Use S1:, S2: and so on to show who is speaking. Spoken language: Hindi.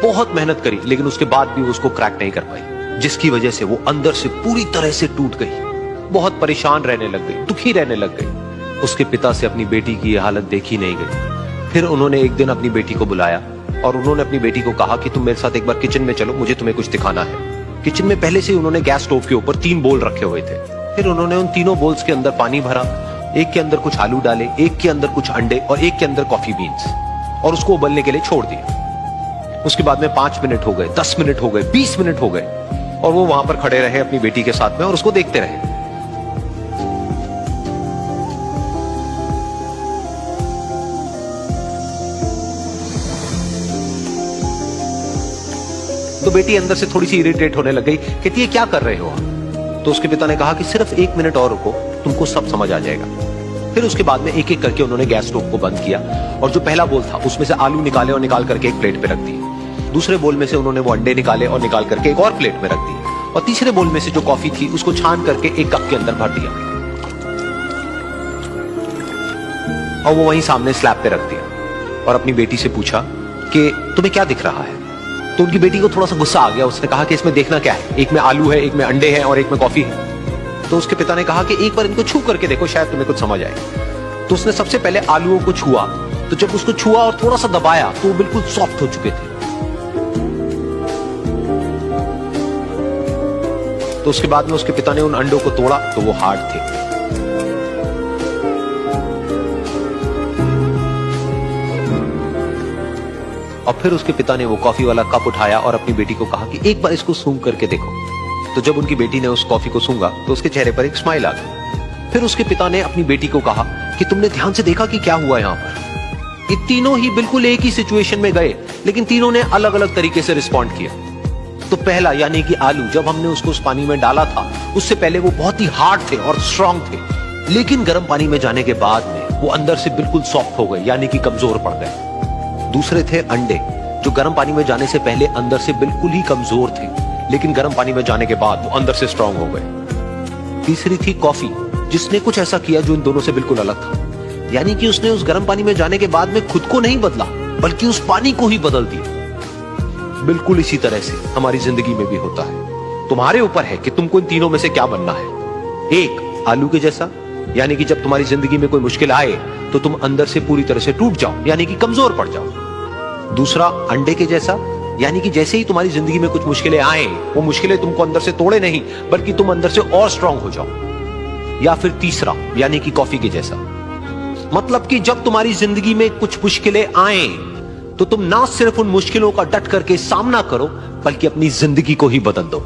S1: बहुत मेहनत करी, लेकिन उसके बाद भी उसको क्रैक नहीं कर पाई, जिसकी वजह से वो अंदर से पूरी तरह से टूट गई। बहुत परेशान रहने लग गई, दुखी रहने लग गई। उसके पिता से अपनी बेटी की ये हालत देखी नहीं गई। फिर उन्होंने एक दिन अपनी बेटी को बुलाया और उन्होंने अपनी बेटी को कहा कि तुम मेरे साथ एक बार किचन में चलो, मुझे तुम्हें कुछ दिखाना है। किचन में पहले से उन्होंने गैस स्टोव के ऊपर 3 बोल रखे हुए थे। फिर उन्होंने उन तीनों बोल्स के अंदर पानी भरा, एक के अंदर कुछ आलू डाले, एक के अंदर कुछ अंडे और एक के अंदर कॉफी बीन्स, और उसको उबलने के लिए छोड़ दिया। उसके बाद में 5 मिनट हो गए, 10 मिनट हो गए, 20 मिनट हो गए, और वो वहां पर खड़े रहे अपनी बेटी के साथ में और उसको देखते रहे। तो बेटी अंदर से थोड़ी सी इरिटेट होने लग गई, कहती है क्या कर रहे हो आप? तो उसके पिता ने कहा कि सिर्फ 1 मिनट और रुको, तुमको सब समझ आ जाएगा। फिर उसके बाद में एक एक करके उन्होंने गैस स्टोव को बंद किया और जो पहला बोल था उसमें से आलू निकाले और निकाल करके एक प्लेट पे रख दिए। दूसरे बोल में से उन्होंने वो अंडे निकाले और निकाल करके एक और प्लेट में रख दिए, और तीसरे बोल में से जो कॉफी थी उसको छान करके एक कप के अंदर भर दिया और वो वहीं सामने स्लैब पे रख दिया और अपनी बेटी से पूछा कि तुम्हें क्या दिख रहा है? तो उनकी बेटी को थोड़ा सा गुस्सा आ गया। उसने कहा कि इसमें देखना क्या है, एक में आलू है, एक में अंडे हैं और एक में कॉफी है। तो उसके पिता ने कहा कि एक बार इनको छू करके देखो, शायद तुम्हें कुछ समझ आए। तो उसने सबसे पहले आलूओं को छुआ, तो जब उसको छुआ और थोड़ा सा दबाया तो वो बिल्कुल सॉफ्ट हो चुके थे। तो उसके बाद में उसके पिता ने उन अंडों को तोड़ा तो वो हार्ड थे। और फिर उसके पिता ने वो कॉफी वाला कप उठाया और अपनी बेटी को कहा कि एक बार इसको सूंघ करके देखो। तो जब उनकी बेटी ने उस कॉफी को सूंघा तो उसके चेहरे पर एक स्माइल आ गई। फिर उसके पिता ने अपनी बेटी को कहा कि तुमने ध्यान से देखा कि क्या हुआ यहां पर? ये तीनों ही बिल्कुल एक ही सिचुएशन में गए, लेकिन तीनों ने अलग अलग तरीके से रिस्पॉन्ड किया। तो पहला यानी कि आलू, जब हमने उसको उस पानी में डाला था उससे पहले वो बहुत ही हार्ड थे और स्ट्रांग थे, लेकिन गर्म पानी में जाने के बाद में वो अंदर से बिल्कुल सॉफ्ट हो गए, यानी कि कमजोर पड़ गए। दूसरे थे अंडे, जो गर्म पानी में जाने से पहले अंदर से बिल्कुल ही कमजोर थे, लेकिन गर्म पानी में जाने के बाद वो अंदर से स्ट्रांग हो गए। तीसरी थी कॉफी, जिसने कुछ ऐसा किया जो इन दोनों से बिल्कुल अलग था, यानी कि उसने उस गर्म पानी में जाने के बाद में खुद को नहीं बदला, बल्कि उस पानी को ही बदल दिया। बिल्कुल इसी तरह से हमारी जिंदगी में भी होता है। तुम्हारे ऊपर है कि तुमको इन तीनों में से क्या बनना है। एक, आलू के जैसा, यानी कि जब तुम्हारी जिंदगी में कोई मुश्किल आए तो तुम अंदर से पूरी तरह से टूट जाओ, यानी कि कमजोर पड़ जाओ। दूसरा, अंडे के जैसा, यानी कि जैसे ही तुम्हारी जिंदगी में कुछ मुश्किलें आए, वो मुश्किलें तुमको अंदर से तोड़े नहीं, बल्कि तुम अंदर से और स्ट्रांग हो जाओ। या फिर तीसरा, यानी कि कॉफी के जैसा, मतलब कि जब तुम्हारी जिंदगी में कुछ मुश्किलें आए तो तुम ना सिर्फ उन मुश्किलों का डट करके सामना करो, बल्कि अपनी जिंदगी को ही बदल दो।